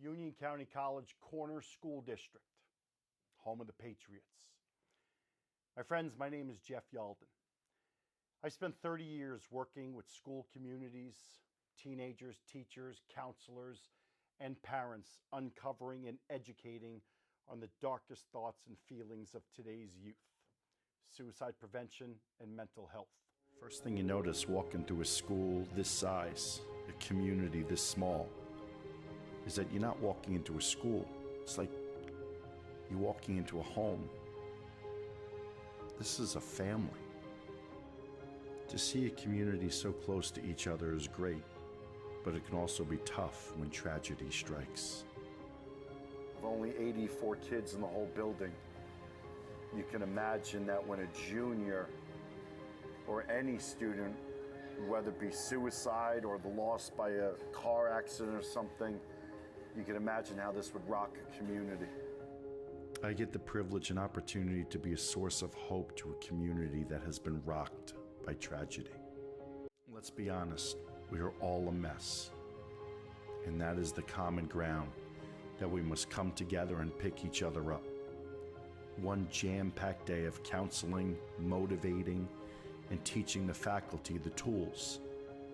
Union County College Corner School District, home of the Patriots. My friends, my name is Jeff Yalden. I spent 30 years working with school communities, teenagers, teachers, counselors, and parents, uncovering and educating on the darkest thoughts and feelings of today's youth: suicide prevention and mental health. First thing you notice walking through a school this size, a community this small, is that you're not walking into a school. It's like you're walking into a home. This is a family. To see a community so close to each other is great, but it can also be tough when tragedy strikes. With only 84 kids in the whole building, you can imagine that when a junior or any student, whether it be suicide or the loss by a car accident or something, you can imagine how this would rock a community. I get the privilege and opportunity to be a source of hope to a community that has been rocked by tragedy. Let's be honest, we are all a mess. And that is the common ground that we must come together and pick each other up. One jam-packed day of counseling, motivating, and teaching the faculty the tools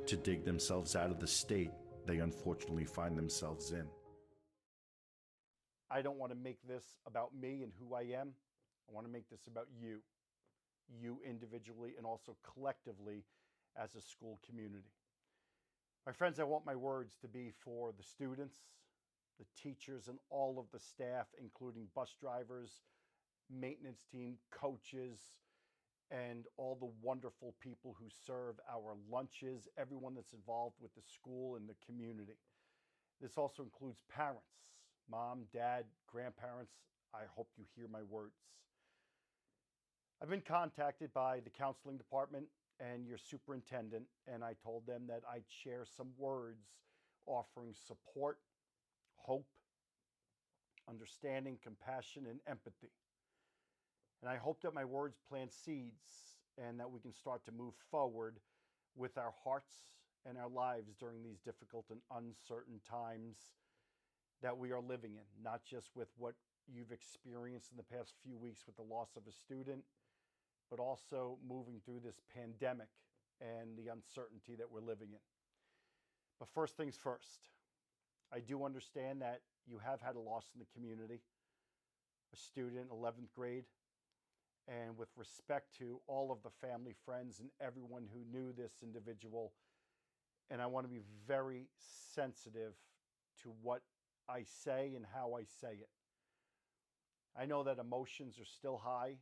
to dig themselves out of the state they unfortunately find themselves in. I don't want to make this about me and who I am. I want to make this about you individually and also collectively as a school community. My friends, I want my words to be for the students, the teachers, and all of the staff, including bus drivers, maintenance team, coaches, and all the wonderful people who serve our lunches, everyone that's involved with the school and the community. This also includes parents, mom, dad, grandparents. I hope you hear my words. I've been contacted by the counseling department and your superintendent, and I told them that I'd share some words offering support, hope, understanding, compassion, and empathy. And I hope that my words plant seeds and that we can start to move forward with our hearts and our lives during these difficult and uncertain times that we are living in, not just with what you've experienced in the past few weeks with the loss of a student, but also moving through this pandemic and the uncertainty that we're living in. But first things first, I do understand that you have had a loss in the community, a student, 11th grade, and with respect to all of the family, friends, and everyone who knew this individual, and I want to be very sensitive to what I say and how I say it. I know that emotions are still high,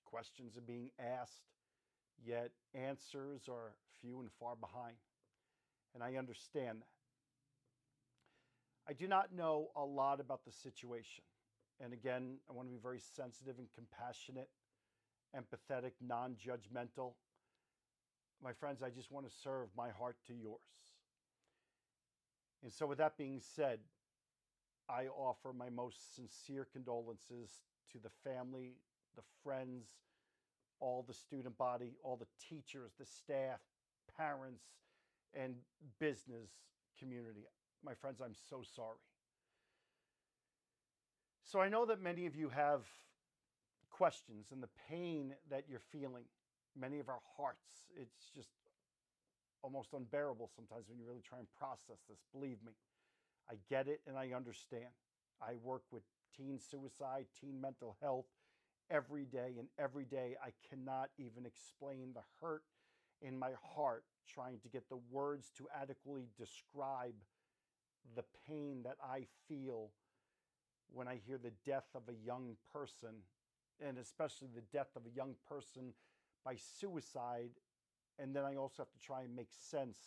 questions are being asked, yet answers are few and far behind, and I understand that. I do not know a lot about the situation, and again, I want to be very sensitive and compassionate, empathetic, non-judgmental. My friends, I just want to serve my heart to yours. And so with that being said, I offer my most sincere condolences to the family, the friends, all the student body, all the teachers, the staff, parents, and business community. My friends, I'm so sorry. So I know that many of you have questions and the pain that you're feeling, many of our hearts, it's just almost unbearable sometimes when you really try and process this. Believe me, I get it and I understand. I work with teen suicide, teen mental health every day, and every day I cannot even explain the hurt in my heart trying to get the words to adequately describe the pain that I feel when I hear the death of a young person, and especially the death of a young person by suicide. And then I also have to try and make sense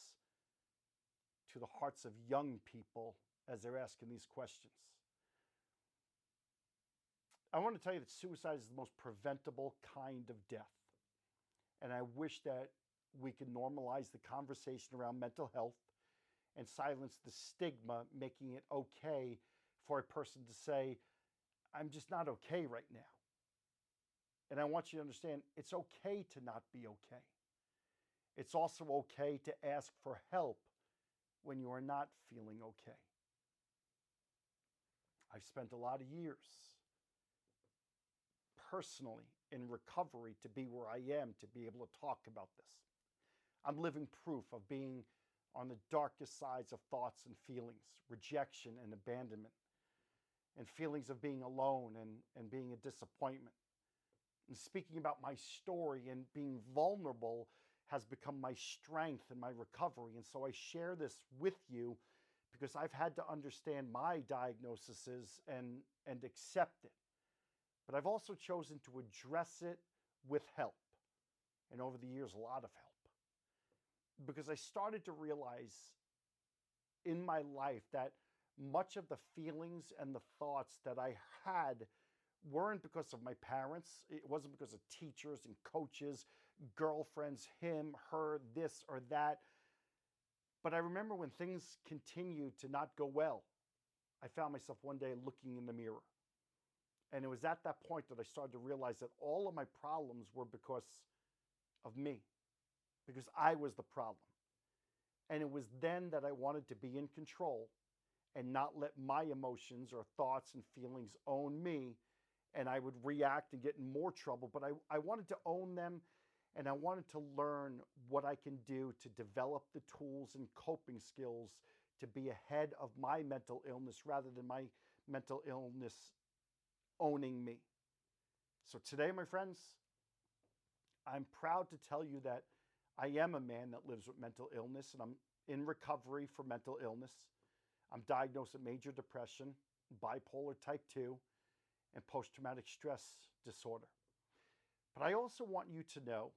to the hearts of young people as they're asking these questions. I want to tell you that suicide is the most preventable kind of death. And I wish that we could normalize the conversation around mental health and silence the stigma, making it okay for a person to say, I'm just not okay right now. And I want you to understand, it's okay to not be okay. It's also okay to ask for help when you are not feeling okay. I've spent a lot of years personally in recovery to be where I am, to be able to talk about this. I'm living proof of being on the darkest sides of thoughts and feelings, rejection and abandonment, and feelings of being alone and being a disappointment. And speaking about my story and being vulnerable has become my strength and my recovery. And so I share this with you because I've had to understand my diagnoses and accept it. But I've also chosen to address it with help. And over the years, a lot of help. Because I started to realize in my life that much of the feelings and the thoughts that I had weren't because of my parents. It wasn't because of teachers and coaches, girlfriends, him, her, this or that. But I remember when things continued to not go well, I found myself one day looking in the mirror. And it was at that point that I started to realize that all of my problems were because of me, because I was the problem. And it was then that I wanted to be in control and not let my emotions or thoughts and feelings own me. And I would react and get in more trouble. But I wanted to own them, and I wanted to learn what I can do to develop the tools and coping skills to be ahead of my mental illness rather than my mental illness owning me. So today, my friends, I'm proud to tell you that I am a man that lives with mental illness, and I'm in recovery for mental illness. I'm diagnosed with major depression, bipolar type 2, and post-traumatic stress disorder. But I also want you to know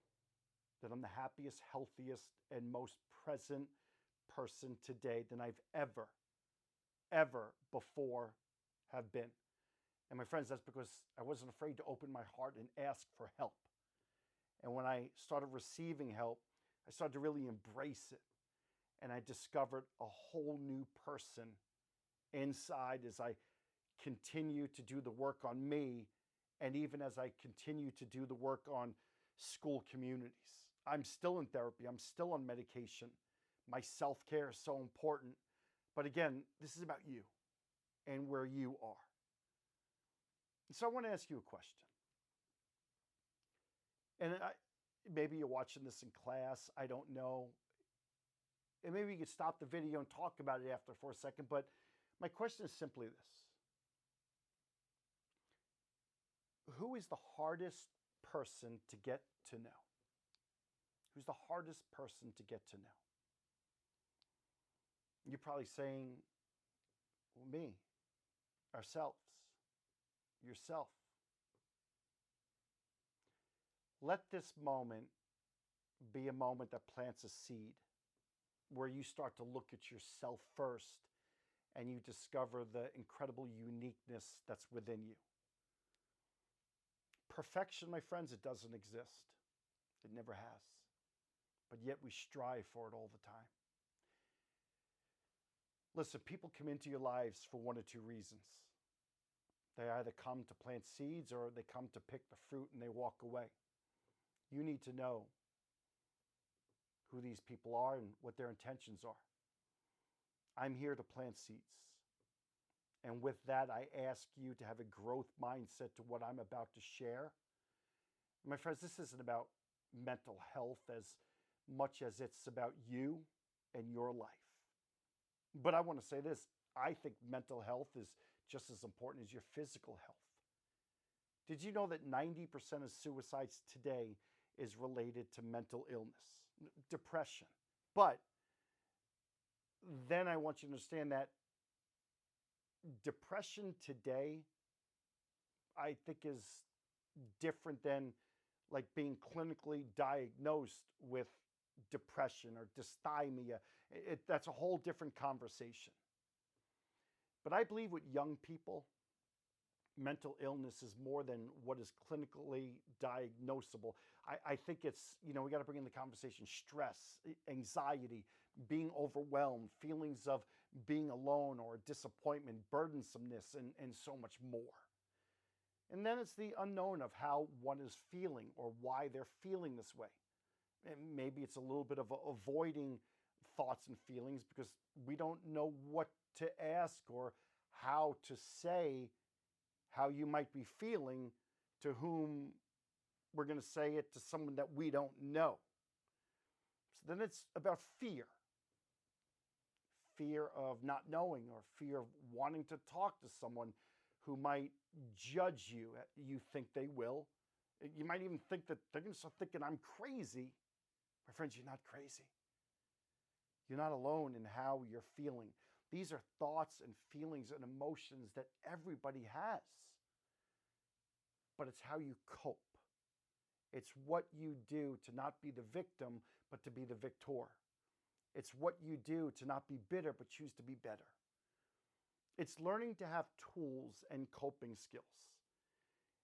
that I'm the happiest, healthiest, and most present person today than I've ever before have been. And my friends, that's because I wasn't afraid to open my heart and ask for help. And when I started receiving help, I started to really embrace it. And I discovered a whole new person inside as I continue to do the work on me, and even as I continue to do the work on school communities. I'm still in therapy. I'm still on medication. My self-care is so important. But again, this is about you and where you are. So I want to ask you a question. And maybe you're watching this in class. I don't know. And maybe you could stop the video and talk about it after for a second. But my question is simply this. Who is the hardest person to get to know? Who's the hardest person to get to know? You're probably saying, well, me, ourselves, yourself. Let this moment be a moment that plants a seed where you start to look at yourself first and you discover the incredible uniqueness that's within you. Perfection, my friends, it doesn't exist. It never has. But yet we strive for it all the time. Listen, people come into your lives for one or two reasons. They either come to plant seeds or they come to pick the fruit and they walk away. You need to know who these people are and what their intentions are. I'm here to plant seeds. And with that, I ask you to have a growth mindset to what I'm about to share. My friends, this isn't about mental health as much as it's about you and your life. But I want to say this. I think mental health is just as important as your physical health. Did you know that 90% of suicides today is related to mental illness, depression? But then I want you to understand that depression today, I think, is different than like being clinically diagnosed with depression or dysthymia. That's a whole different conversation. But I believe with young people, mental illness is more than what is clinically diagnosable. I think it's, we got to bring in the conversation stress, anxiety, being overwhelmed, feelings of being alone or disappointment, burdensomeness, and so much more. And then it's the unknown of how one is feeling or why they're feeling this way. And maybe it's a little bit of avoiding thoughts and feelings because we don't know what to ask or how to say how you might be feeling to whom we're going to say it to someone that we don't know. So then it's about fear. Fear of not knowing, or fear of wanting to talk to someone who might judge you. You think they will. You might even think that they're going to start thinking I'm crazy. My friends, you're not crazy. You're not alone in how you're feeling. These are thoughts and feelings and emotions that everybody has. But it's how you cope. It's what you do to not be the victim, but to be the victor. It's what you do to not be bitter, but choose to be better. It's learning to have tools and coping skills.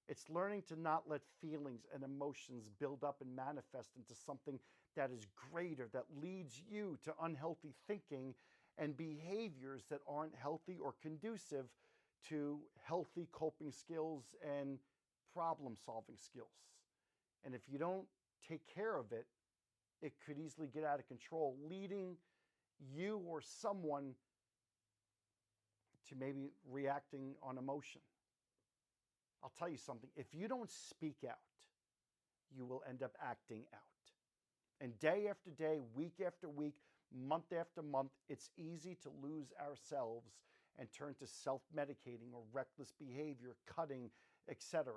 It's learning to not let feelings and emotions build up and manifest into something that is greater, that leads you to unhealthy thinking and behaviors that aren't healthy or conducive to healthy coping skills and problem-solving skills. And if you don't take care of it, it could easily get out of control, leading you or someone to maybe reacting on emotion. I'll tell you something, if you don't speak out, you will end up acting out. And day after day, week after week, month after month, it's easy to lose ourselves and turn to self-medicating or reckless behavior, cutting, etc.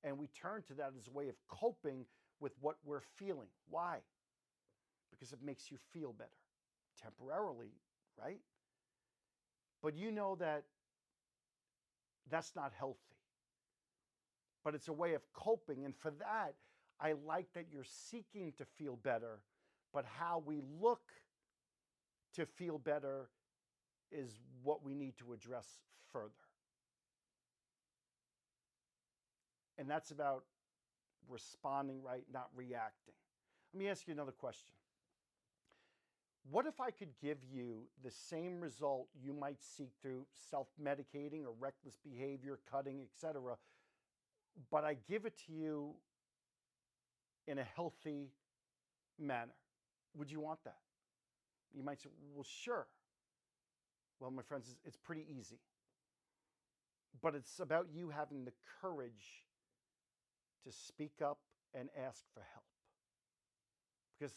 And we turn to that as a way of coping with what we're feeling. Why? Because it makes you feel better, temporarily, right? But you know that that's not healthy. But it's a way of coping. And for that, I like that you're seeking to feel better, but how we look to feel better is what we need to address further. And that's about responding right, not reacting. Let me ask you another question. What if I could give you the same result you might seek through self-medicating or reckless behavior, cutting, etc., but I give it to you in a healthy manner? Would you want that? You might say, well, sure. Well, my friends, it's pretty easy. But it's about you having the courage to speak up and ask for help. Because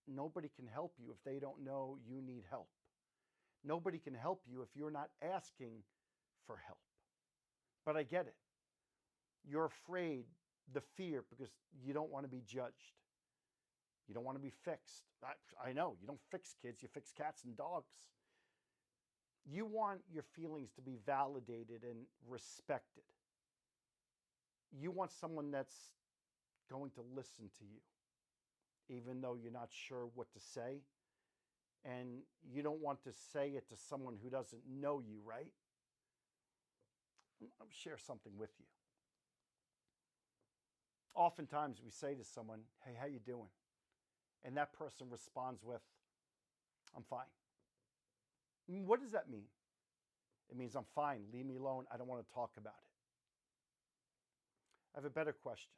nobody can help you if they don't know you need help. Nobody can help you if you're not asking for help. But I get it. You're afraid, the fear, because you don't want to be judged. You don't want to be fixed. I know, you don't fix kids, you fix cats and dogs. You want your feelings to be validated and respected. You want someone that's going to listen to you, even though you're not sure what to say. And you don't want to say it to someone who doesn't know you, right? I'll share something with you. Oftentimes we say to someone, hey, how you doing? And that person responds with, I'm fine. What does that mean? It means I'm fine, leave me alone, I don't want to talk about it. I have a better question.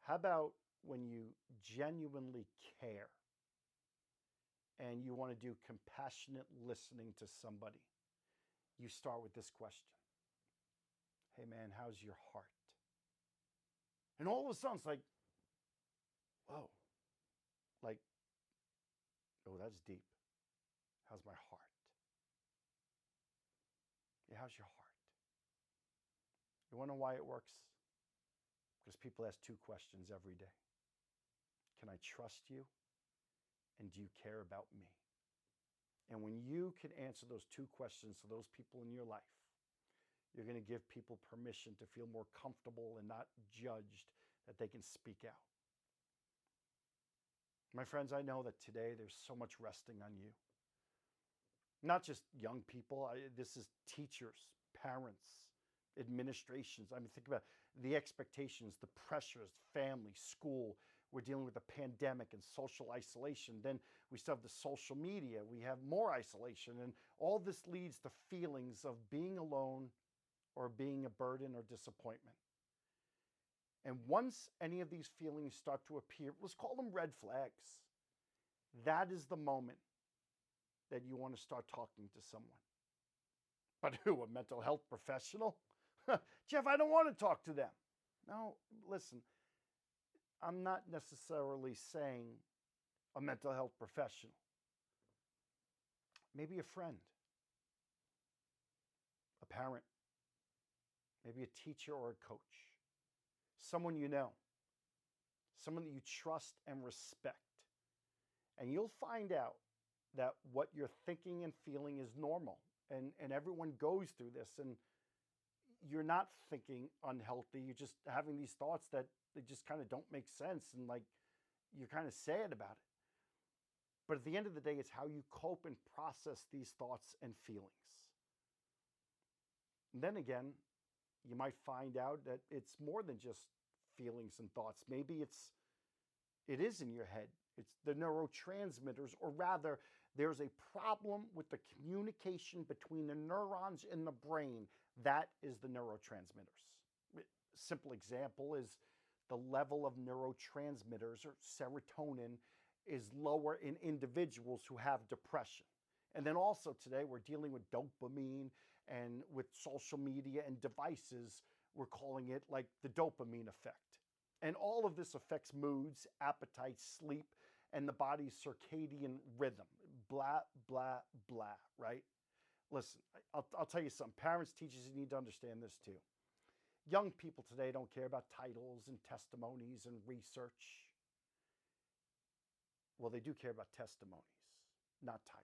How about when you genuinely care and you want to do compassionate listening to somebody? You start with this question. Hey man, how's your heart? And all of a sudden it's like, whoa, like, oh, that's deep. How's my heart? Yeah, how's your heart? You want to know why it works? Because people ask two questions every day. Can I trust you? And do you care about me? And when you can answer those two questions to those people in your life, you're going to give people permission to feel more comfortable and not judged, that they can speak out. My friends, I know that today there's so much resting on you. Not just young people, this is teachers, parents, administrations. I mean, think about the expectations, the pressures, family, school. We're dealing with a pandemic and social isolation. Then we still have the social media. We have more isolation. And all this leads to feelings of being alone or being a burden or disappointment. And once any of these feelings start to appear, let's call them red flags. That is the moment that you want to start talking to someone. But who, a mental health professional? Jeff, I don't want to talk to them. No, listen, I'm not necessarily saying a mental health professional. Maybe a friend, a parent, maybe a teacher or a coach, someone you know, someone that you trust and respect. And you'll find out that what you're thinking and feeling is normal. And everyone goes through this. And you're not thinking unhealthy. You're just having these thoughts that they just kind of don't make sense. And like, you're kind of sad about it. But at the end of the day, it's how you cope and process these thoughts and feelings. And then again, you might find out that it's more than just feelings and thoughts. Maybe it is in your head. It's the neurotransmitters, or rather, there's a problem with the communication between the neurons in the brain. That is the neurotransmitters. Simple example is the level of neurotransmitters, or serotonin, is lower in individuals who have depression. And then also today, we're dealing with dopamine, and with social media and devices, we're calling it like the dopamine effect. And all of this affects moods, appetite, sleep, and the body's circadian rhythm. Blah, blah, blah, right? Listen, I'll tell you something. Parents, teachers, you need to understand this too. Young people today don't care about titles and testimonies and research. Well, they do care about testimonies, not titles.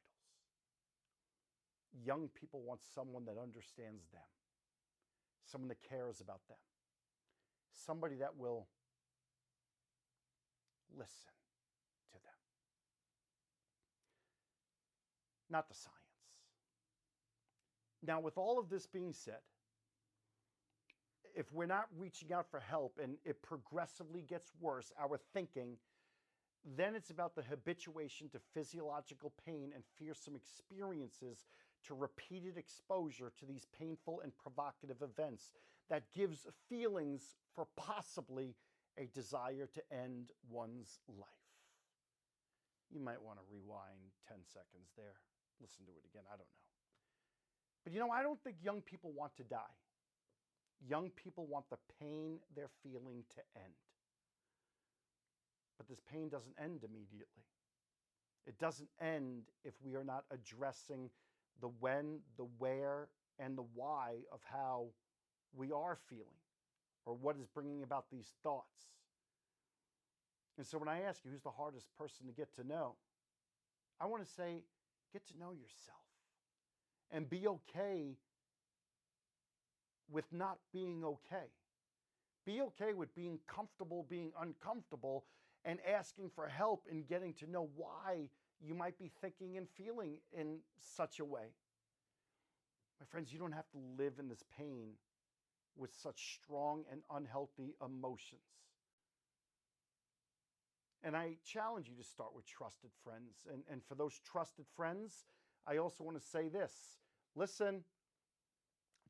Young people want someone that understands them, someone that cares about them, somebody that will listen to them. Not the science. Now, with all of this being said, if we're not reaching out for help and it progressively gets worse, our thinking, then it's about the habituation to physiological pain and fearsome experiences, to repeated exposure to these painful and provocative events that gives feelings for possibly a desire to end one's life. You might want to rewind 10 seconds there. Listen to it again. I don't know. But I don't think young people want to die. Young people want the pain they're feeling to end. But this pain doesn't end immediately. It doesn't end if we are not addressing the when, the where, and the why of how we are feeling, or what is bringing about these thoughts. And so when I ask you who's the hardest person to get to know, I want to say, get to know yourself and be okay with not being okay. Be okay with being comfortable, being uncomfortable, and asking for help and getting to know why you might be thinking and feeling in such a way. My friends, you don't have to live in this pain with such strong and unhealthy emotions. And I challenge you to start with trusted friends. And for those trusted friends, I also want to say this. Listen,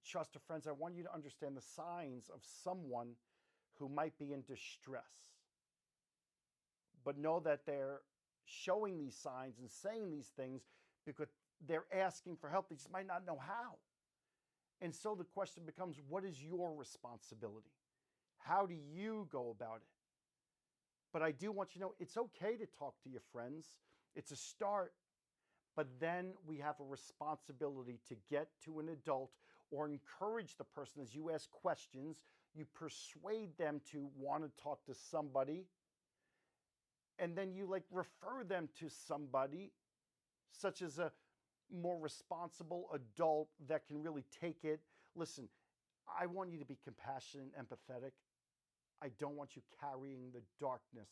trusted friends, I want you to understand the signs of someone who might be in distress. But know that they're showing these signs and saying these things because they're asking for help. They just might not know how. And so the question becomes, what is your responsibility? How do you go about it? But I do want you to know it's okay to talk to your friends. It's a start. But then we have a responsibility to get to an adult or encourage the person as you ask questions. You persuade them to want to talk to somebody. And then you refer them to somebody, such as a more responsible adult that can really take it. Listen, I want you to be compassionate and empathetic. I don't want you carrying the darkness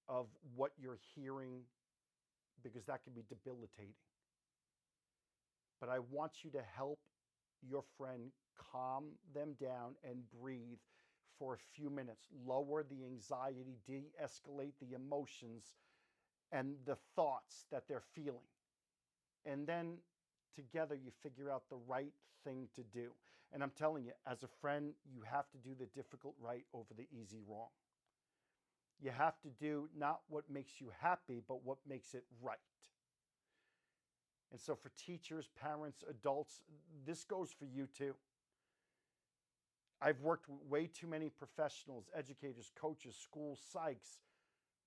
of what you're hearing, because that can be debilitating. But I want you to help your friend calm them down and breathe for a few minutes, lower the anxiety, de-escalate the emotions and the thoughts that they're feeling. And then together you figure out the right thing to do. And I'm telling you, as a friend, you have to do the difficult right over the easy wrong. You have to do not what makes you happy, but what makes it right. And so for teachers, parents, adults, this goes for you too. I've worked with way too many professionals, educators, coaches, schools, psychs,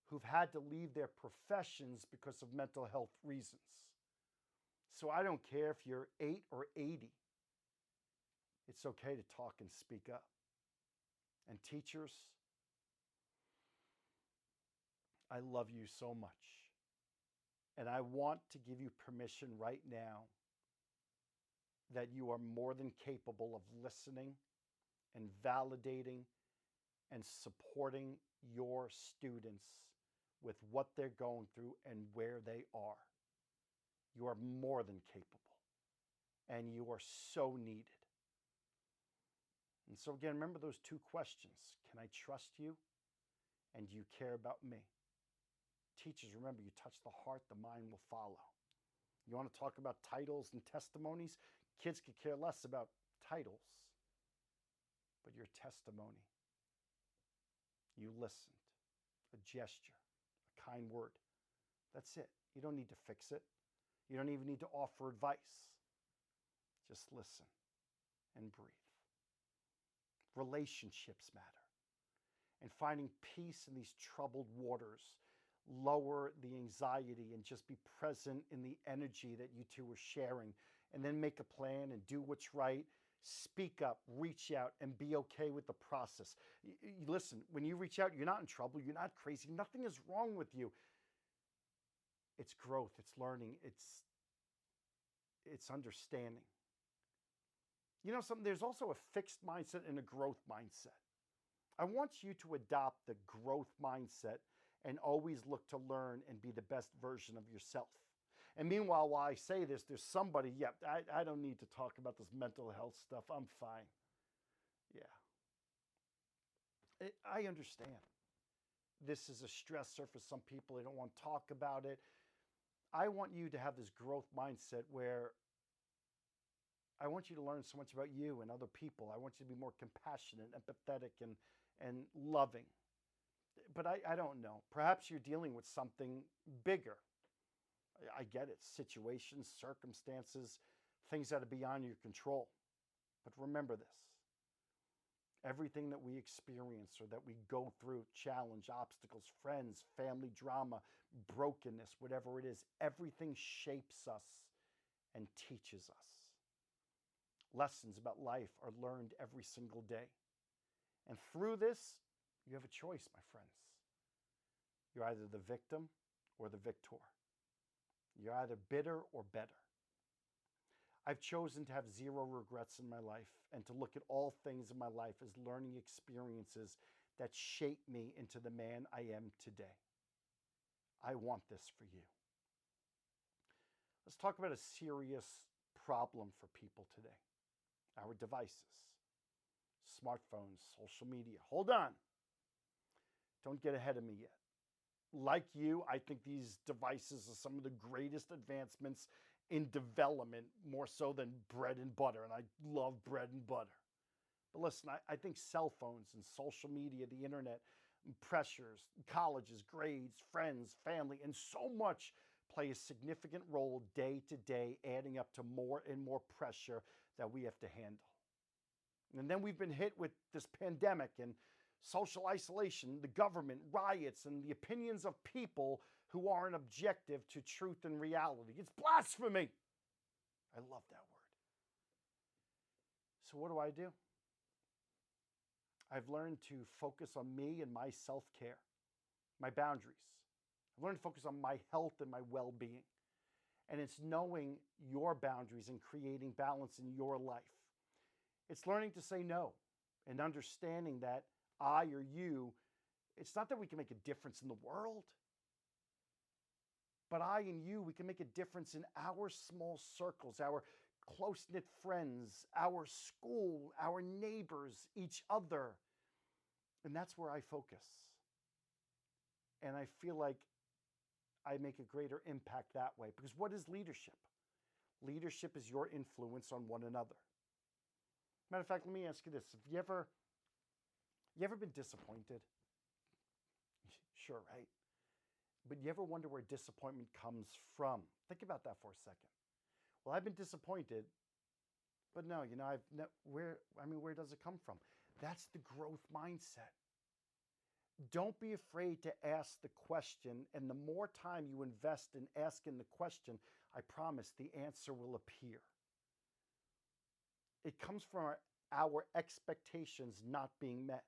who've had to leave their professions because of mental health reasons. So I don't care if you're 8 or 80. It's okay to talk and speak up. And teachers, I love you so much. And I want to give you permission right now that you are more than capable of listening and validating and supporting your students with what they're going through and where they are. You are more than capable, and you are so needed. And so again, remember those 2 questions. Can I trust you? And do you care about me? Teachers, remember, you touch the heart, the mind will follow. You want to talk about titles and testimonies? Kids could care less about titles, but your testimony. You listened, a gesture, a kind word. That's it. You don't need to fix it. You don't even need to offer advice. Just listen and breathe. Relationships matter. And finding peace in these troubled waters, lower the anxiety and just be present in the energy that you two are sharing, and then make a plan and do what's right. Speak up, reach out, and be okay with the process. Listen, when you reach out, you're not in trouble, you're not crazy, nothing is wrong with you. It's growth, it's learning, it's understanding. You know something, there's also a fixed mindset and a growth mindset. I want you to adopt the growth mindset and always look to learn and be the best version of yourself. And meanwhile, while I say this, there's somebody, I don't need to talk about this mental health stuff. I'm fine. Yeah. I understand. This is a stressor for some people. They don't want to talk about it. I want you to have this growth mindset where I want you to learn so much about you and other people. I want you to be more compassionate, empathetic, and loving. But I don't know. Perhaps you're dealing with something bigger. I get it. Situations, circumstances, things that are beyond your control. But remember this. Everything that we experience or that we go through, challenge, obstacles, friends, family drama, brokenness, whatever it is, everything shapes us and teaches us. Lessons about life are learned every single day. And through this, you have a choice, my friends. You're either the victim or the victor. You're either bitter or better. I've chosen to have 0 regrets in my life and to look at all things in my life as learning experiences that shape me into the man I am today. I want this for you. Let's talk about a serious problem for people today. Our devices, smartphones, social media. Hold on. Don't get ahead of me yet. Like you, I think these devices are some of the greatest advancements in development, more so than bread and butter. And I love bread and butter. But listen, I think cell phones and social media, the internet, pressures, colleges, grades, friends, family, and so much play a significant role day to day, adding up to more and more pressure that we have to handle. And then we've been hit with this pandemic and social isolation, the government, riots, and the opinions of people who aren't objective to truth and reality. It's blasphemy. I love that word. So what do? I've learned to focus on me and my self-care, my boundaries. I've learned to focus on my health and my well-being. And it's knowing your boundaries and creating balance in your life. It's learning to say no and understanding that I or you, it's not that we can make a difference in the world, but I and you, we can make a difference in our small circles, our close-knit friends, our school, our neighbors, each other. And that's where I focus. And I feel like I make a greater impact that way. Because what is leadership? Leadership is your influence on one another. Matter of fact, let me ask you this. Have you ever been disappointed? Sure, right? But you ever wonder where disappointment comes from? Think about that for a second. Well, I've been disappointed, but no, where does it come from? That's the growth mindset. Don't be afraid to ask the question, and the more time you invest in asking the question, I promise the answer will appear. It comes from our expectations not being met.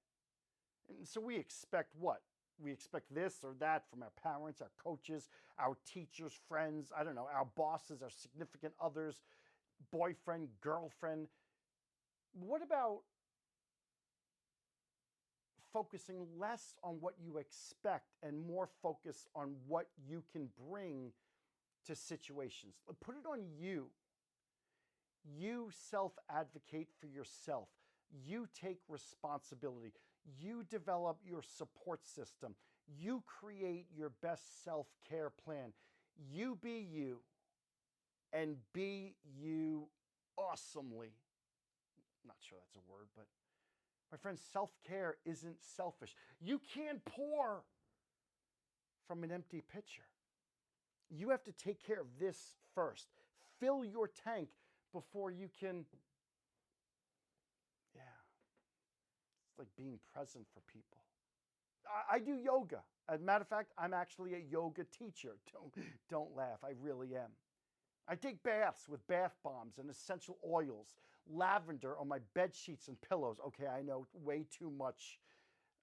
And so we expect what? We expect this or that from our parents, our coaches, our teachers, friends, I don't know, our bosses, our significant others, boyfriend, girlfriend. What about focusing less on what you expect and more focus on what you can bring to situations? Put it on you. You self-advocate for yourself. You take responsibility. You develop your support system. You create your best self-care plan. You be you, and be you awesomely. Not sure that's a word, but my friends, self-care isn't selfish. You can't pour from an empty pitcher. You have to take care of this first. Fill your tank before you can, it's like being present for people. I do yoga. As a matter of fact, I'm actually a yoga teacher. Don't laugh, I really am. I take baths with bath bombs and essential oils, lavender on my bed sheets and pillows. Okay, I know, way too much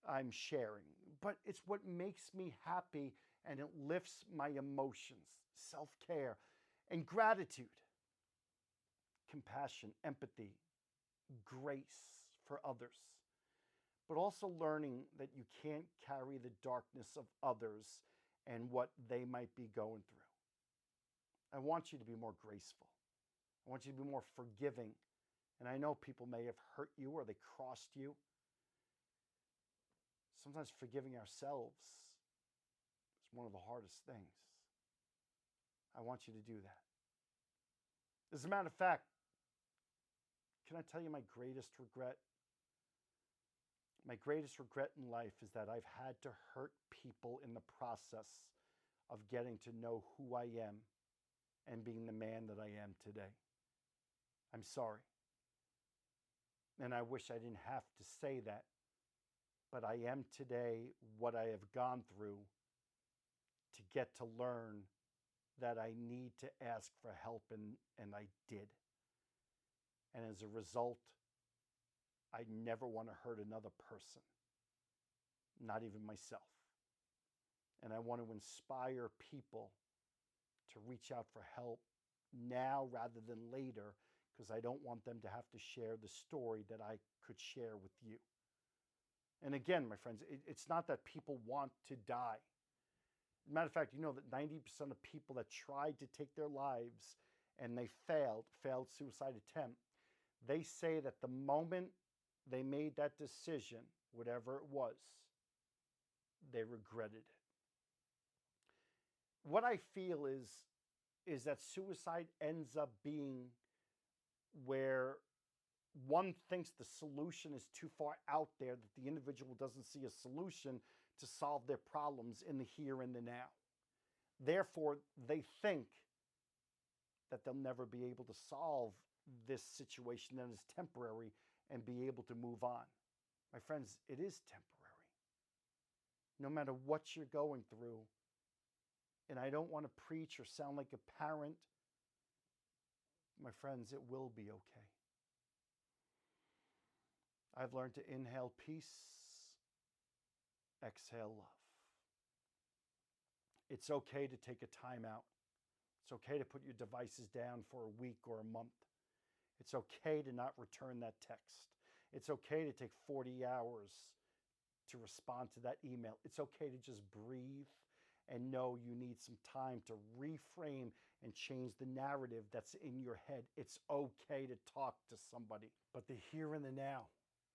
I'm sharing, but it's what makes me happy and it lifts my emotions. Self-care and gratitude, compassion, empathy, grace for others, but also learning that you can't carry the darkness of others and what they might be going through. I want you to be more graceful. I want you to be more forgiving. And I know people may have hurt you or they crossed you. Sometimes forgiving ourselves is one of the hardest things. I want you to do that. As a matter of fact, can I tell you my greatest regret? My greatest regret in life is that I've had to hurt people in the process of getting to know who I am and being the man that I am today. I'm sorry. And I wish I didn't have to say that. But I am today what I have gone through to get to learn that I need to ask for help, and I did. And as a result, I never want to hurt another person, not even myself. And I want to inspire people to reach out for help now rather than later, because I don't want them to have to share the story that I could share with you. And again, my friends, it's not that people want to die. As a matter of fact, you know that 90% of people that tried to take their lives and they failed suicide attempt, they say that the moment they made that decision, whatever it was, they regretted it. What I feel is that suicide ends up being where one thinks the solution is too far out there, that the individual doesn't see a solution to solve their problems in the here and the now. Therefore, they think that they'll never be able to solve this situation that is temporary and be able to move on. My friends, it is temporary. No matter what you're going through, and I don't want to preach or sound like a parent, my friends, it will be okay. I've learned to inhale peace, exhale love. It's okay to take a time out. It's okay to put your devices down for a week or a month. It's okay to not return that text. It's okay to take 40 hours to respond to that email. It's okay to just breathe and know you need some time to reframe and change the narrative that's in your head. It's okay to talk to somebody. But the here and the now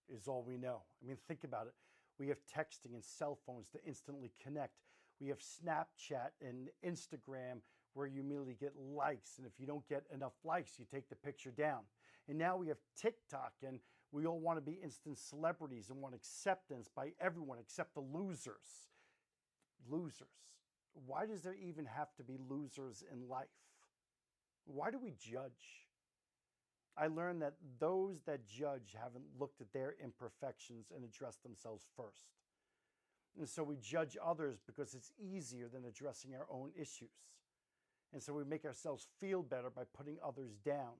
is all we know. I mean, think about it. We have texting and cell phones to instantly connect. We have Snapchat and Instagram where you immediately get likes. And if you don't get enough likes, you take the picture down. And now we have TikTok, and we all want to be instant celebrities and want acceptance by everyone except the losers. Losers. Why does there even have to be losers in life? Why do we judge? I learned that those that judge haven't looked at their imperfections and addressed themselves first. And so we judge others because it's easier than addressing our own issues. And so we make ourselves feel better by putting others down.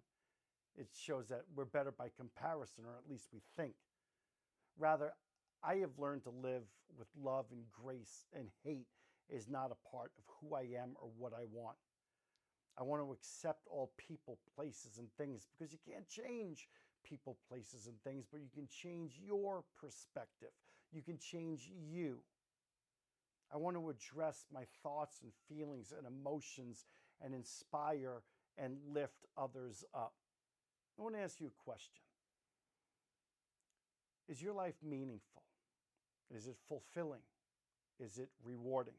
It shows that we're better by comparison, or at least we think. Rather, I have learned to live with love and grace, and hate is not a part of who I am or what I want. I want to accept all people, places, and things, because you can't change people, places, and things, but you can change your perspective. You can change you. I want to address my thoughts and feelings and emotions and inspire and lift others up. I want to ask you a question. Is your life meaningful? Is it fulfilling? Is it rewarding?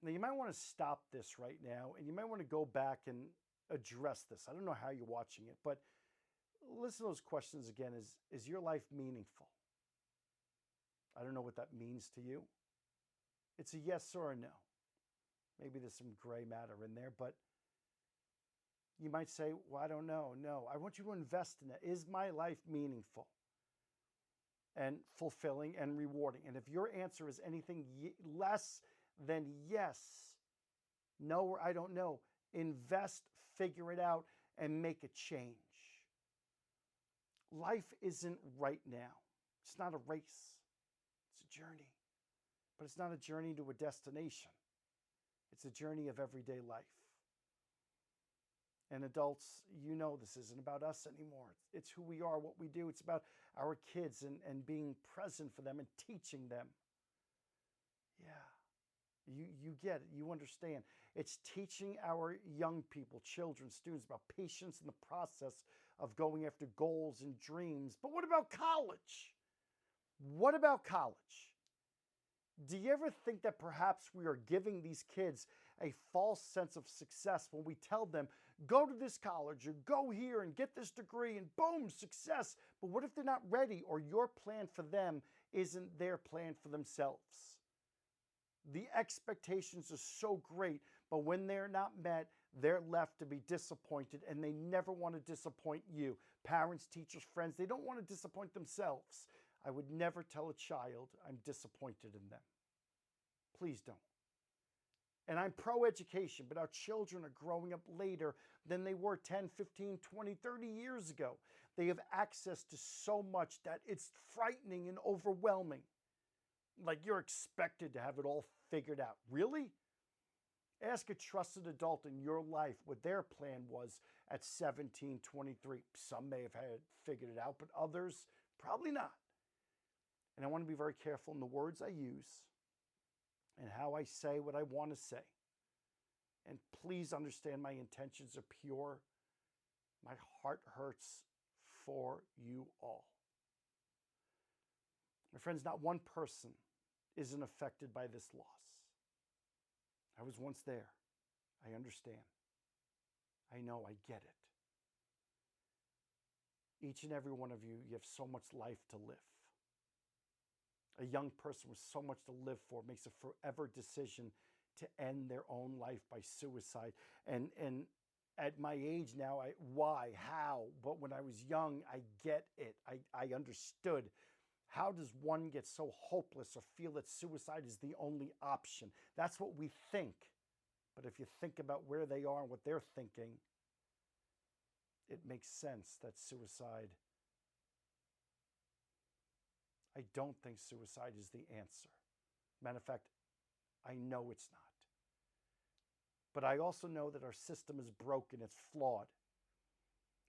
Now, you might want to stop this right now, and you might want to go back and address this. I don't know how you're watching it, but listen to those questions again. Is your life meaningful? I don't know what that means to you. It's a yes or a no. Maybe there's some gray matter in there, but you might say, well, I don't know. No, I want you to invest in it. Is my life meaningful and fulfilling and rewarding? And if your answer is anything less than yes, no, or I don't know, invest, figure it out, and make a change. Life isn't right now. It's not a race. It's a journey. But it's not a journey to a destination. It's a journey of everyday life. And adults, you know this isn't about us anymore. It's who we are, what we do. It's about our kids and being present for them and teaching them. Yeah, you get it. You understand. It's teaching our young people, children, students about patience in the process of going after goals and dreams. But what about college? What about college? Do you ever think that perhaps we are giving these kids a false sense of success when we tell them, go to this college or go here and get this degree and boom, success? But what if they're not ready, or your plan for them isn't their plan for themselves? The expectations are so great, but when they're not met, they're left to be disappointed, and they never want to disappoint you. Parents, teachers, friends, they don't want to disappoint themselves. I would never tell a child I'm disappointed in them. Please don't. And I'm pro-education, but our children are growing up later than they were 10, 15, 20, 30 years ago. They have access to so much that it's frightening and overwhelming. Like you're expected to have it all figured out. Really? Ask a trusted adult in your life what their plan was at 17, 23. Some may have had it figured it out, but others probably not. And I want to be very careful in the words I use and how I say what I want to say. And please understand, my intentions are pure. My heart hurts for you all. My friends, not one person isn't affected by this loss. I was once there. I understand. I know, I get it. Each and every one of you, you have so much life to live. A young person with so much to live for makes a forever decision to end their own life by suicide. And at my age now, why, how? But when I was young, I get it. I understood. How does one get so hopeless or feel that suicide is the only option? That's what we think. But if you think about where they are and what they're thinking, it makes sense that suicide, I don't think suicide is the answer. Matter of fact, I know it's not. But I also know that our system is broken, it's flawed.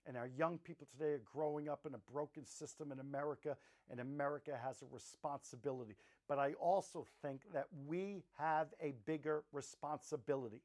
And our young people today are growing up in a broken system in America, and America has a responsibility. But I also think that we have a bigger responsibility.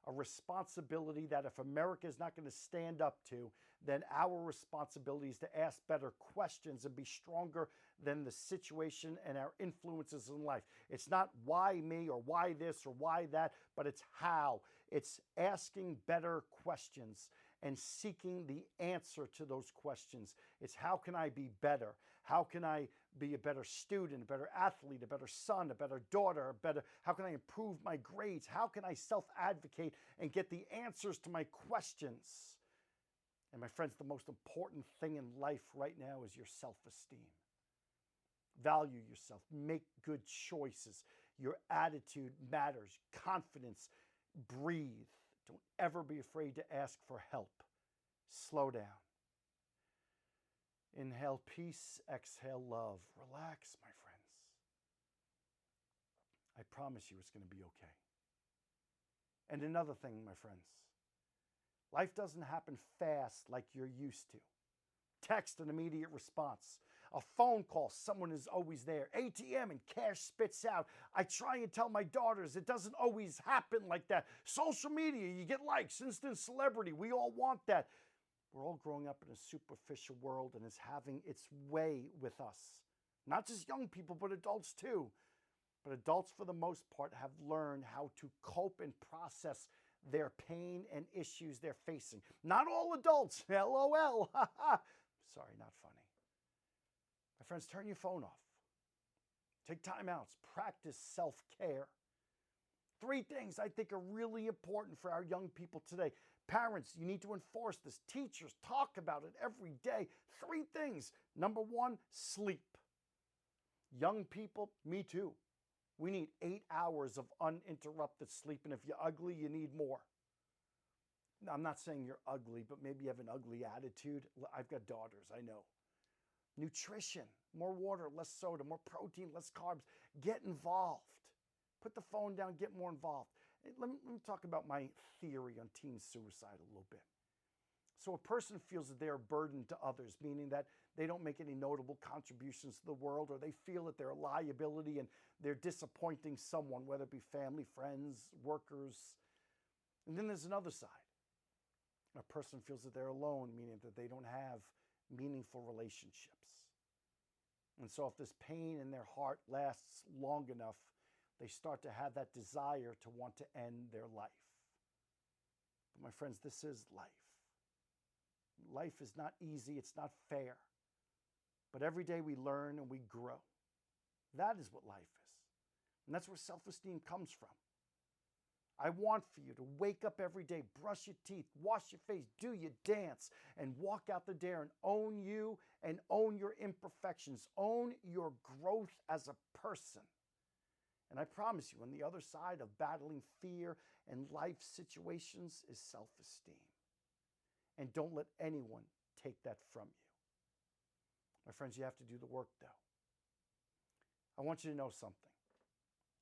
A responsibility that if America is not going to stand up to, then our responsibility is to ask better questions and be stronger than the situation and our influences in life. It's not why me or why this or why that, but it's how. It's asking better questions and seeking the answer to those questions. It's how can I be better? How can I be a better student, a better athlete, a better son, a better daughter, how can I improve my grades? How can I self-advocate and get the answers to my questions? And my friends, the most important thing in life right now is your self-esteem. Value yourself. Make good choices. Your attitude matters. Confidence. Breathe. Don't ever be afraid to ask for help. Slow down. Inhale peace. Exhale love. Relax, my friends. I promise you it's going to be okay. And another thing, my friends. Life doesn't happen fast like you're used to. Text, an immediate response. A phone call, someone is always there. ATM and cash spits out. I try and tell my daughters it doesn't always happen like that. Social media, you get likes, instant celebrity. We all want that. We're all growing up in a superficial world and it's having its way with us. Not just young people, but adults too. But adults, for the most part, have learned how to cope and process their pain and issues they're facing. Not all adults, LOL. Sorry, not funny. My friends, turn your phone off. Take time outs. Practice self-care. 3 things I think are really important for our young people today. Parents, you need to enforce this. Teachers, talk about it every day. 3 things. Number 1, sleep. Young people, me too. We need 8 hours of uninterrupted sleep, and if you're ugly, you need more. Now, I'm not saying you're ugly, but maybe you have an ugly attitude. I've got daughters, I know. Nutrition, more water, less soda, more protein, less carbs. Get involved. Put the phone down, get more involved. Let me talk about my theory on teen suicide a little bit. So a person feels that they're a burden to others, meaning that they don't make any notable contributions to the world, or they feel that they're a liability and they're disappointing someone, whether it be family, friends, workers. And then there's another side. A person feels that they're alone, meaning that they don't have meaningful relationships. And so if this pain in their heart lasts long enough, they start to have that desire to want to end their life. But my friends, this is life. Life is not easy, it's not fair. But every day we learn and we grow. That is what life is. And that's where self-esteem comes from. I want for you to wake up every day, brush your teeth, wash your face, do your dance, and walk out the door and own you and own your imperfections. Own your growth as a person. And I promise you, on the other side of battling fear and life situations is self-esteem. And don't let anyone take that from you. My friends, you have to do the work, though. I want you to know something.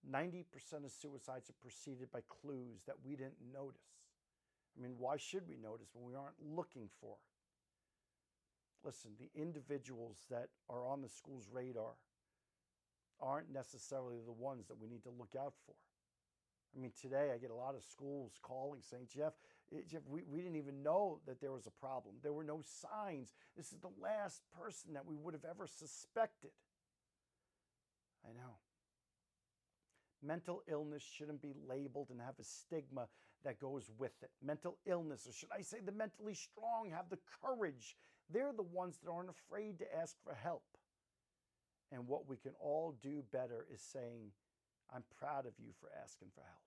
90% of suicides are preceded by clues that we didn't notice. I mean, why should we notice when we aren't looking for it? Listen, the individuals that are on the school's radar aren't necessarily the ones that we need to look out for. I mean, today I get a lot of schools calling saying, Jeff, we didn't even know that there was a problem. There were no signs. This is the last person that we would have ever suspected. I know. Mental illness shouldn't be labeled and have a stigma that goes with it. Mental illness, or should I say the mentally strong, have the courage. They're the ones that aren't afraid to ask for help. And what we can all do better is saying, I'm proud of you for asking for help.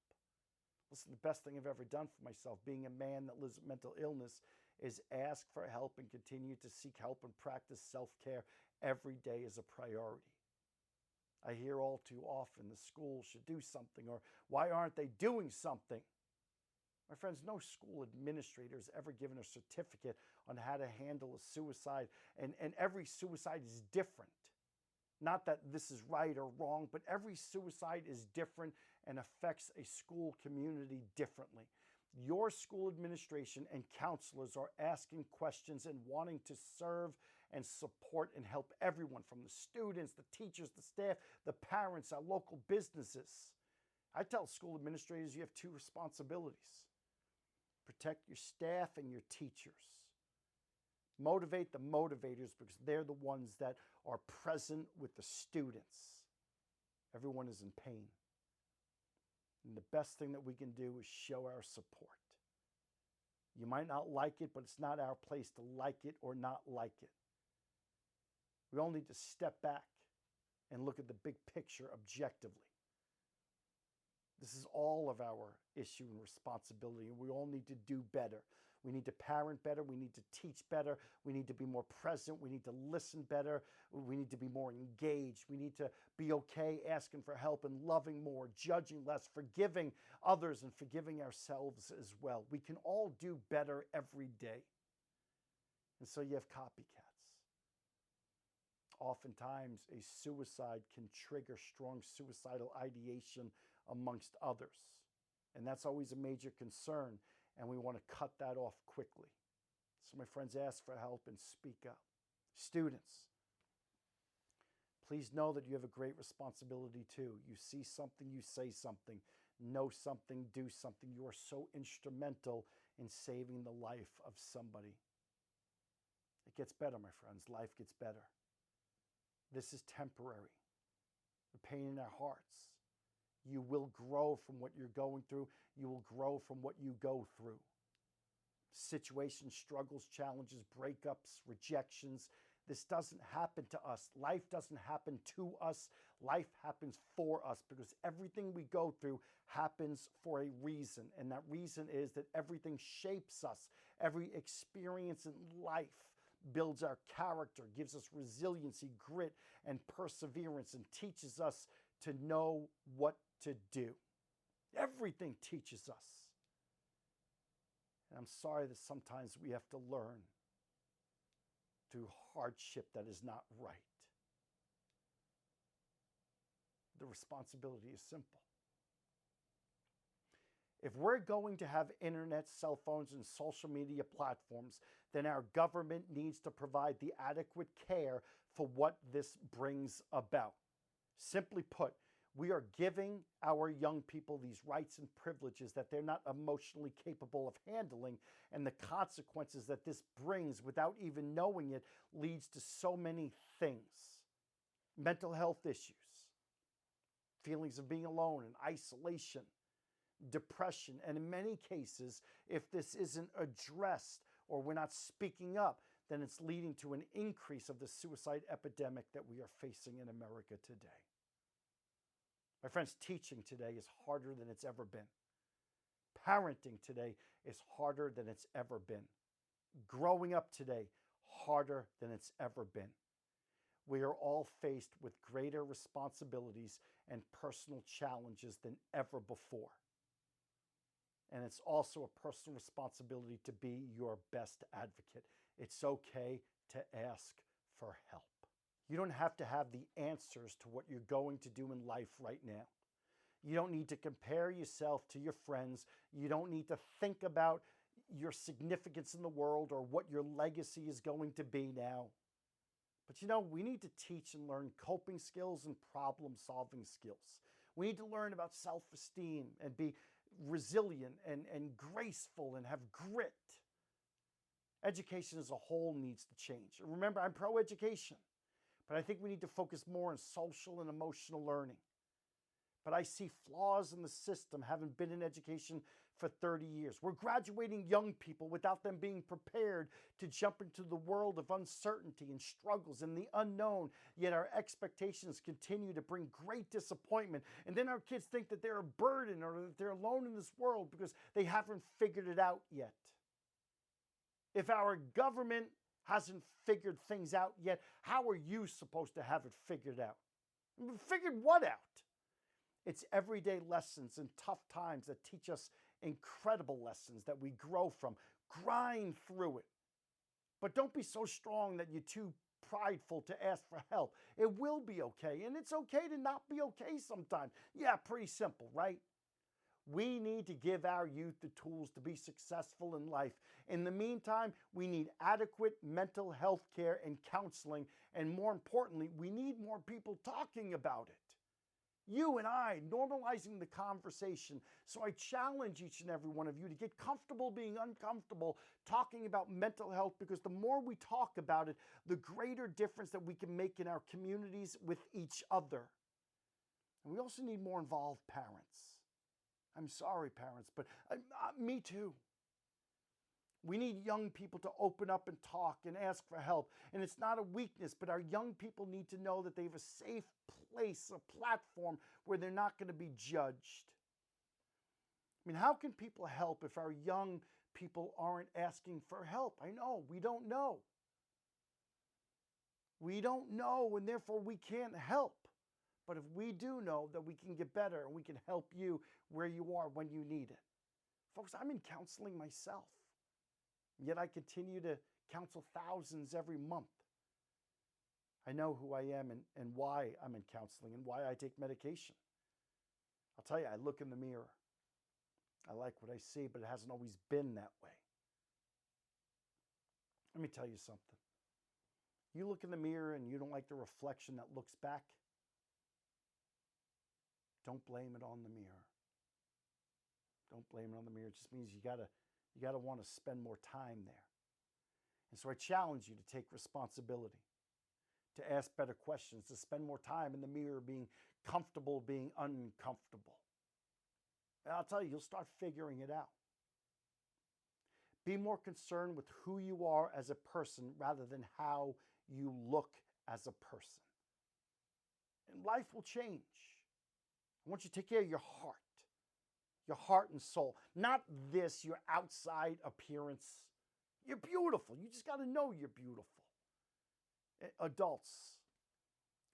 Listen, the best thing I've ever done for myself, being a man that lives with mental illness, is ask for help and continue to seek help and practice self-care every day as a priority. I hear all too often the school should do something, or why aren't they doing something? My friends, no school administrator has ever given a certificate on how to handle a suicide, and every suicide is different. Not that this is right or wrong, but every suicide is different and affects a school community differently. Your school administration and counselors are asking questions and wanting to serve and support and help everyone, from the students, the teachers, the staff, the parents, our local businesses. I tell school administrators you have 2 responsibilities. Protect your staff and your teachers. Motivate the motivators, because they're the ones that are present with the students. Everyone is in pain. And the best thing that we can do is show our support. You might not like it, but it's not our place to like it or not like it. We all need to step back and look at the big picture objectively. This is all of our issue and responsibility, and we all need to do better. We need to parent better. We need to teach better. We need to be more present. We need to listen better. We need to be more engaged. We need to be okay asking for help and loving more, judging less, forgiving others, and forgiving ourselves as well. We can all do better every day. And so you have copycats. Oftentimes, a suicide can trigger strong suicidal ideation amongst others. And that's always a major concern, and we want to cut that off quickly. So my friends, ask for help and speak up. Students, please know that you have a great responsibility too. You see something, you say something, know something, do something. You are so instrumental in saving the life of somebody. It gets better, my friends. Life gets better. This is temporary. The pain in our hearts. You will grow from what you're going through. You will grow from what you go through. Situations, struggles, challenges, breakups, rejections. This doesn't happen to us. Life doesn't happen to us. Life happens for us, because everything we go through happens for a reason. And that reason is that everything shapes us. Every experience in life builds our character, gives us resiliency, grit, and perseverance, and teaches us to know what to do. Everything teaches us. And I'm sorry that sometimes we have to learn through hardship that is not right. The responsibility is simple. If we're going to have internet, cell phones, and social media platforms, then our government needs to provide the adequate care for what this brings about. Simply put, we are giving our young people these rights and privileges that they're not emotionally capable of handling, and the consequences that this brings without even knowing it leads to so many things. Mental health issues, feelings of being alone and isolation, depression, and in many cases, if this isn't addressed or we're not speaking up, then it's leading to an increase of the suicide epidemic that we are facing in America today. My friends, teaching today is harder than it's ever been. Parenting today is harder than it's ever been. Growing up today, harder than it's ever been. We are all faced with greater responsibilities and personal challenges than ever before. And it's also a personal responsibility to be your best advocate. It's okay to ask for help. You don't have to have the answers to what you're going to do in life right now. You don't need to compare yourself to your friends. You don't need to think about your significance in the world or what your legacy is going to be now. But we need to teach and learn coping skills and problem-solving skills. We need to learn about self-esteem and be resilient and graceful and have grit. Education as a whole needs to change. Remember, I'm pro-education, but I think we need to focus more on social and emotional learning. But I see flaws in the system, having been in education for 30 years. We're graduating young people without them being prepared to jump into the world of uncertainty and struggles and the unknown, yet our expectations continue to bring great disappointment. And then our kids think that they're a burden or that they're alone in this world because they haven't figured it out yet. If our government hasn't figured things out yet, how are you supposed to have it figured out? Figured what out? It's everyday lessons and tough times that teach us incredible lessons that we grow from. Grind through it. But don't be so strong that you're too prideful to ask for help. It will be okay, and it's okay to not be okay sometimes. Yeah, pretty simple, right? We need to give our youth the tools to be successful in life. In the meantime, we need adequate mental health care and counseling, and more importantly, we need more people talking about it. You and I, normalizing the conversation. So I challenge each and every one of you to get comfortable being uncomfortable, talking about mental health, because the more we talk about it, the greater difference that we can make in our communities with each other. And we also need more involved parents. I'm sorry, parents, but me too. We need young people to open up and talk and ask for help. And it's not a weakness, but our young people need to know that they have a safe place, a platform where they're not going to be judged. I mean, how can people help if our young people aren't asking for help? I know, we don't know. We don't know, and therefore we can't help. But if we do know, that we can get better and we can help you where you are when you need it. Folks, I'm in counseling myself. Yet I continue to counsel thousands every month. I know who I am and why I'm in counseling and why I take medication. I'll tell you, I look in the mirror. I like what I see, but it hasn't always been that way. Let me tell you something. You look in the mirror and you don't like the reflection that looks back, don't blame it on the mirror. Don't blame it on the mirror. It just means you gotta want to spend more time there. And so I challenge you to take responsibility, to ask better questions, to spend more time in the mirror being comfortable, being uncomfortable. And I'll tell you, you'll start figuring it out. Be more concerned with who you are as a person rather than how you look as a person. And life will change. I want you to take care of your heart and soul. Not this, your outside appearance. You're beautiful. You just got to know you're beautiful. Adults,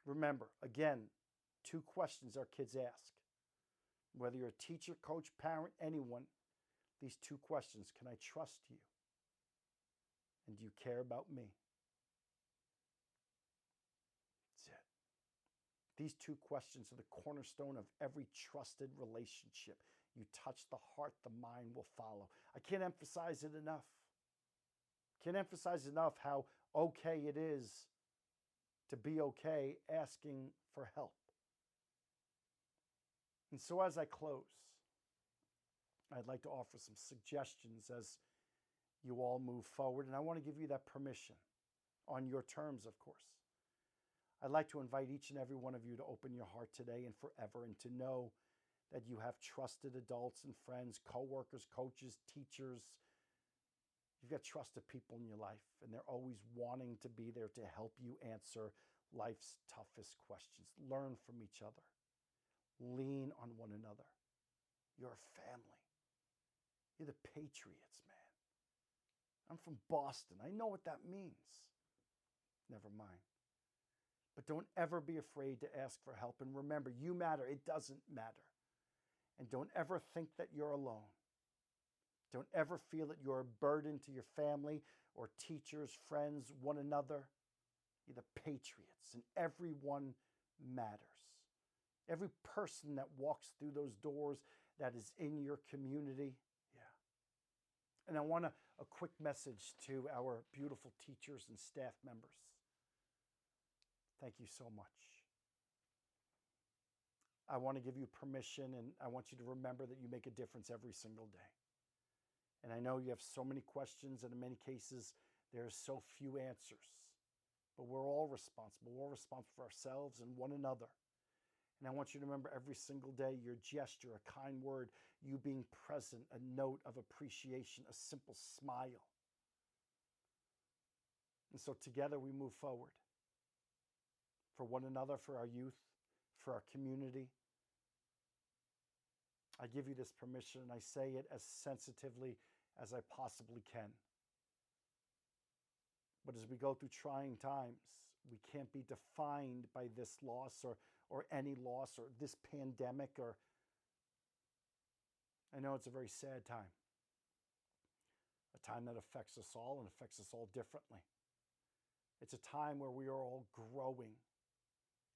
remember, again, 2 questions our kids ask. Whether you're a teacher, coach, parent, anyone, these 2 questions. Can I trust you? And do you care about me? That's it. These 2 questions are the cornerstone of every trusted relationship. You touch the heart, the mind will follow. I can't emphasize it enough. Can't emphasize enough how okay it is to be okay asking for help. And so as I close, I'd like to offer some suggestions as you all move forward. And I want to give you that permission on your terms, of course. I'd like to invite each and every one of you to open your heart today and forever and to know that you have trusted adults and friends, coworkers, coaches, teachers. You've got trusted people in your life, and they're always wanting to be there to help you answer life's toughest questions. Learn from each other. Lean on one another. You're a family. You're the Patriots, man. I'm from Boston. I know what that means. Never mind. But don't ever be afraid to ask for help. And remember, you matter. It doesn't matter. And don't ever think that you're alone. Don't ever feel that you're a burden to your family or teachers, friends, one another. You're the Patriots, and everyone matters. Every person that walks through those doors that is in your community. Yeah. And I want a quick message to our beautiful teachers and staff members. Thank you so much. I want to give you permission, and I want you to remember that you make a difference every single day. And I know you have so many questions, and in many cases, there are so few answers. But we're all responsible. We're all responsible for ourselves and one another. And I want you to remember every single day, your gesture, a kind word, you being present, a note of appreciation, a simple smile. And so together we move forward. For one another, for our youth, for our community. I give you this permission, and I say it as sensitively as I possibly can. But as we go through trying times, we can't be defined by this loss or any loss or this pandemic. Or I know it's a very sad time. A time that affects us all and affects us all differently. It's a time where we are all growing,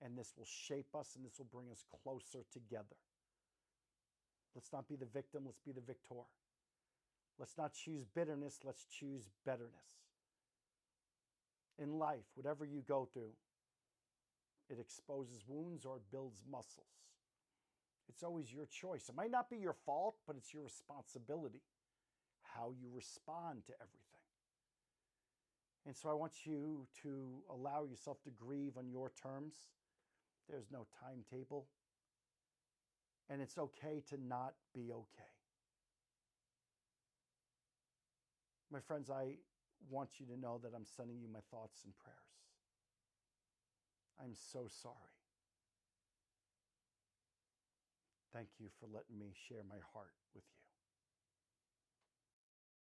and this will shape us and this will bring us closer together. Let's not be the victim, let's be the victor. Let's not choose bitterness, let's choose betterness. In life, whatever you go through, it exposes wounds or it builds muscles. It's always your choice. It might not be your fault, but it's your responsibility how you respond to everything. And so I want you to allow yourself to grieve on your terms. There's no timetable. And it's okay to not be okay. My friends, I want you to know that I'm sending you my thoughts and prayers. I'm so sorry. Thank you for letting me share my heart with you.